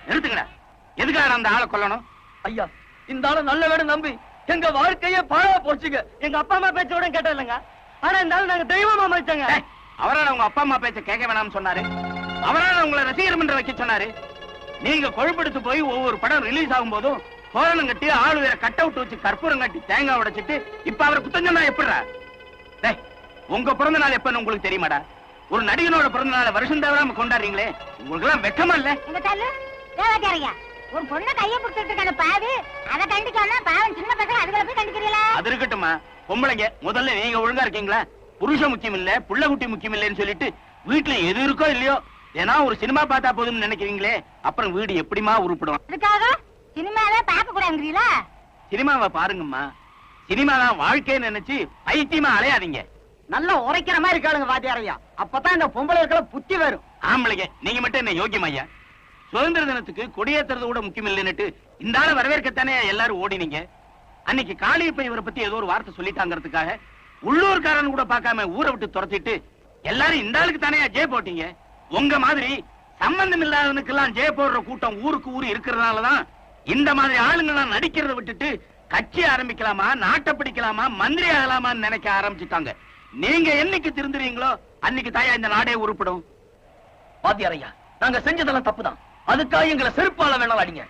நிறுத்துங்கடா. எதுக்காக அந்த ஆளை கொல்லணும்? ஐயா, இந்த ஆளை நல்ல வேணும் நம்பி எங்க வாழ்க்கையே பாழா போச்சுங்க. எங்க அப்பா அம்மா பேச்சோட கேட்ட இல்லைங்க. ஆனா இந்த ஆளு நாங்க தெய்வமா மதிச்சோங்க. அவரால் உங்க அப்பா அம்மா பேச்ச கேட்க வேணாம்னு சொன்னாரு. அவரால் உங்களை ரசிகர் மன்ற வைக்க சொன்னாரு. நீங்க கொழுப்படுத்து போய் ஒவ்வொரு படம் ரிலீஸ் ஆகும் போதும் தோரணம் கட்டி ஆளு வேற கட் அவுட் வச்சு கற்பூரம் கட்டி தேங்காய் உடைச்சிட்டு இப்ப அவர் குத்தஞ்சனா எப்படிடா? உங்க பிறந்த நாள் எப்பன்னு உங்களுக்கு தெரியுமாடா? ஒரு நடிகனோட பிறந்த நாளை வருஷம் தவிராம கொண்டாடுறீங்களே, உங்களுக்கு எல்லாம் வெக்கமா இல்ல? ஒரு பொண்ணை கையை பிடிச்சிட்டு இருக்கான பாவி, அதை கண்டிக்காம பாவம் சின்ன பசங்க அதுகளை போய் கண்டிக்கிறீங்களா? அது இருக்கட்டுமா, பொம்பளைங்க முதல்ல நீங்க ஒழுங்கா இருக்கீங்களா? புருஷன் முக்கியம் இல்ல, புள்ள குட்டி முக்கியம் இல்லைன்னு சொல்லிட்டு வீட்டுல எது இருக்கோ இல்லையோ ஏன்னா ஒரு சினிமா பார்த்தா போதும்னு நினைக்கிறீங்களே, அப்புறம் வீடு எப்படிமா உருப்பிடும்? அதுக்காக சினிமாவே பார்க்க கூடாதுங்கிறீங்களா? சினிமாவை பாருங்கம்மா, சினிமா தான் வாழ்க்கைன்னு நினைச்சு பைத்தியமா அலையாதீங்க. நல்லா உரைக்கிற மாதிரி இருக்காளுங்க வாத்தியாரையா. அப்பதான் இந்த பொம்பளை புத்தி வரும். ஆம்பளைங்க நீங்க மட்டும் என்ன யோகியம் ஐயா? சுதந்திர தினத்துக்கு கொடியேற்றுறது கூட முக்கியம் இல்லைன்னுட்டு இந்த ஆளை வரவேற்கத்தானே எல்லாரும் ஓடினீங்க. அன்னைக்கு காளியப்ப இவரை பத்தி ஏதோ ஒரு வார்த்தை சொல்லிட்டாங்கிறதுக்காக உள்ளூர்காரன் கூட பார்க்காம ஊரை விட்டு துரத்திட்டு எல்லாரும் இந்த ஆளுக்கு தானே ஜெய போட்டீங்க. உங்க மாதிரி சம்பந்தம் இல்லாதவனுக்கெல்லாம் ஜெய போடுற கூட்டம் ஊருக்கு ஊரு இருக்கிறதுனாலதான் இந்த மாதிரி ஆளுங்கெல்லாம் நடிக்கிறத விட்டுட்டு கட்சி ஆரம்பிக்கலாமா, நாட்டை பிடிக்கலாமா, மந்திரி ஆகலாமான்னு நினைக்க ஆரம்பிச்சுட்டாங்க. நீங்க என்னைக்கு திருந்துறீங்களோ அன்னைக்கு தாயா இந்த நாடே உருப்படும். வாத்தியாரையா, நாங்க செஞ்சதெல்லாம் தப்புதான். அதுக்காக எங்களை செருப்பால வேணாம் அடிங்க.